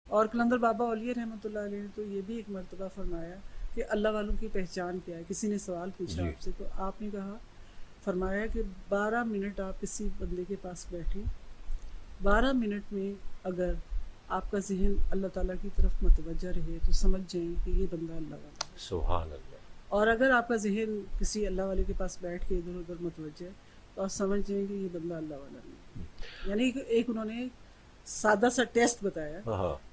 اور کلندر بابا اولیاء رحمۃ اللہ علیہ نے تو یہ بھی ایک مرتبہ فرمایا کہ اللہ والوں کی پہچان کیا ہے. کسی نے سوال پوچھا آپ سے تو آپ نے کہا فرمایا کہ 12 منٹ آپ کسی بندے کے پاس بیٹھیں, 12 منٹ میں اگر آپ کا ذہن اللہ تعالیٰ کی طرف متوجہ رہے تو سمجھ جائیں کہ یہ بندہ اللہ والا ہے. سبحان اللہ. اور اگر آپ کا ذہن کسی اللہ والے کے پاس بیٹھ کے ادھر ادھر متوجہ ہے تو آپ سمجھ جائیں کہ یہ بندہ اللہ والا نہیں ہے. یعنی ایک انہوں نے سادہ سا ٹیسٹ بتایا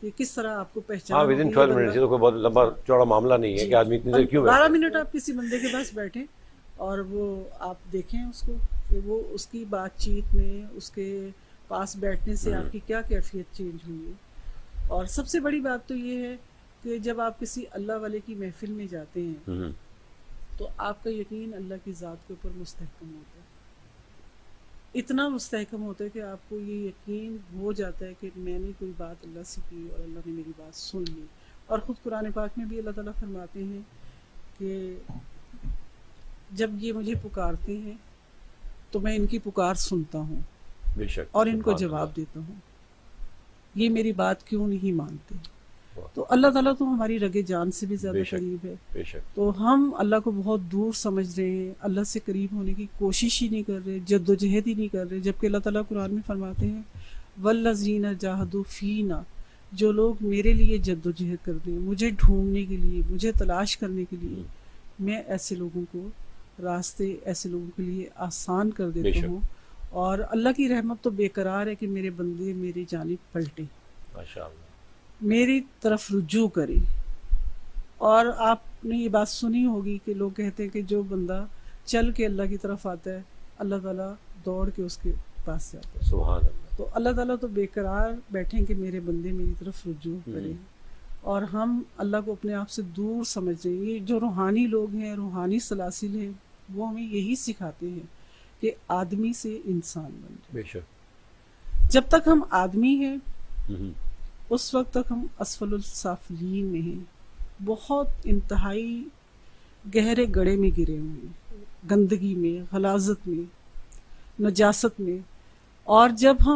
کہ کس طرح آپ کو پہچان ود ان 12 منٹ. یہ تو کوئی بہت لمبا چوڑا معاملہ نہیں ہے کہ آدمی اتنی دیر کیوں بیٹھے. 12 منٹ آپ کسی بندے کے پاس بیٹھیں اور وہ آپ دیکھیں اس کو کہ وہ اس کی بات چیت میں اس کے پاس بیٹھنے سے آپ کی کیا کیفیت چینج ہوئی ہے. اور سب سے بڑی بات تو یہ ہے کہ جب آپ کسی اللہ والے کی محفل میں جاتے ہیں تو آپ کا یقین اللہ کی ذات کے اوپر مستحکم ہوتا ہے. اتنا مستحکم ہوتا ہے کہ آپ کو یہ یقین ہو جاتا ہے کہ میں نے کوئی بات اللہ سے کی اور اللہ نے میری بات سن لی. اور خود قرآن پاک میں بھی اللہ تعالیٰ فرماتے ہیں کہ جب یہ مجھے پکارتے ہیں تو میں ان کی پکار سنتا ہوں بے شک اور ان کو جواب دیتا ہوں. یہ میری بات کیوں نہیں مانتے؟ تو اللہ تعالیٰ تو ہماری رگ جان سے بھی زیادہ قریب ہے. تو ہم اللہ کو بہت دور سمجھ رہے ہیں, اللہ سے قریب ہونے کی کوشش ہی نہیں کر رہے, جد و جہد ہی نہیں کر رہے. جبکہ اللہ تعالیٰ قرآن میں فرماتے ہیں والذین جاہدوا فینا, جو لوگ میرے لیے جد و جہد کرتے ہیں, مجھے ڈھونڈنے کے لیے, مجھے تلاش کرنے کے لیے, میں ایسے لوگوں کو راستے ایسے لوگوں کے لیے آسان کر دیتا ہوں. اور اللہ کی رحمت تو بے قرار ہے کہ میرے بندے میری جانب پلٹے, میری طرف رجوع کرے. اور آپ نے یہ بات سنی ہوگی کہ لوگ کہتے ہیں کہ جو بندہ چل کے اللہ کی طرف آتا ہے اللہ تعالیٰ دوڑ کے اس کے پاس جاتا ہے. سبحان اللہ. تو اللہ تعالیٰ تو بے قرار بیٹھیں کہ میرے بندے میری طرف رجوع کریں. اور ہم اللہ کو اپنے آپ سے دور سمجھ رہے ہیں. یہ جو روحانی لوگ ہیں, روحانی سلاسل ہیں, وہ ہمیں یہی سکھاتے ہیں کہ آدمی سے انسان بن جائے. بے شک. جب تک ہم آدمی ہیں اس وقت تک ہم اسفل السافلین میں ہیں, بہت انتہائی گہرے گڑھے میں گرے ہوئے ہیں, گندگی میں, غلاظت میں, نجاست میں. اور جب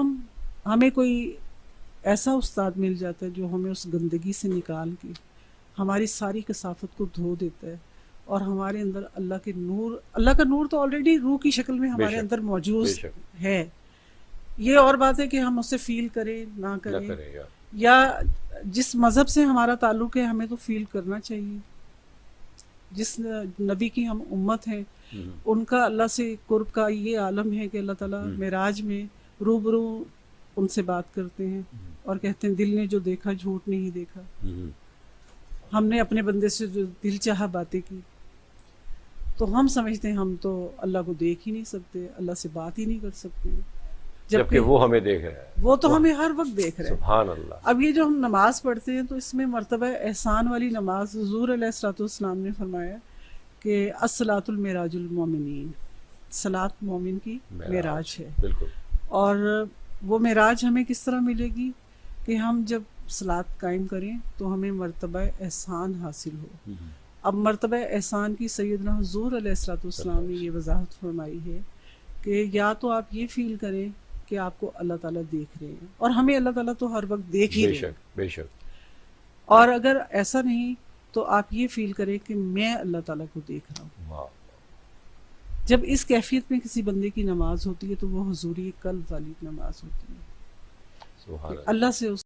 ہمیں کوئی ایسا استاد مل جاتا ہے جو ہمیں اس گندگی سے نکال کے ہماری ساری کثافت کو دھو دیتا ہے اور ہمارے اندر اللہ کے نور, اللہ کا نور تو آلریڈی روح کی شکل میں ہمارے اندر موجود ہے. یہ اور بات ہے کہ ہم اسے فیل کریں نہ کریں, یا جس مذہب سے ہمارا تعلق ہے ہمیں تو فیل کرنا چاہیے. جس نبی کی ہم امت ہیں ان کا اللہ سے قرب کا یہ عالم ہے کہ اللہ تعالیٰ معراج میں روبرو ان سے بات کرتے ہیں اور کہتے ہیں دل نے جو دیکھا جھوٹ نہیں دیکھا. ہم نے اپنے بندے سے جو دل چاہا باتیں کی, تو ہم سمجھتے ہیں ہم تو اللہ کو دیکھ ہی نہیں سکتے, اللہ سے بات ہی نہیں کر سکتے, جبکہ وہ ہمیں دیکھ رہا ہے. وہ تو ہمیں ہر وقت دیکھ رہے ہیں. سبحان اللہ. اب یہ جو ہم نماز پڑھتے ہیں تو اس میں مرتبہ احسان والی نماز, حضور علیہ الصلوۃ والسلام نے فرمایا کہ الصلاۃ المعراج المومنین, صلاۃ مومن کی معراج ہے. بالکل. اور وہ معراج ہمیں کس طرح ملے گی کہ ہم جب صلاۃ قائم کریں تو ہمیں مرتبہ احسان حاصل ہو. اب مرتبہ احسان کی سیدنا حضور علیہ الصلوۃ والسلام نے یہ وضاحت فرمائی ہے کہ یا تو آپ یہ فیل کریں کہ آپ کو اللہ تعالیٰ دیکھ رہے ہیں, اور ہمیں اللہ تعالیٰ تو ہر وقت دیکھ ہی رہے ہیں. بے شک. اور اگر ایسا نہیں تو آپ یہ فیل کریں کہ میں اللہ تعالیٰ کو دیکھ رہا ہوں. جب اس کیفیت میں کسی بندے کی نماز ہوتی ہے تو وہ حضوری قلب والی نماز ہوتی ہے. اللہ سے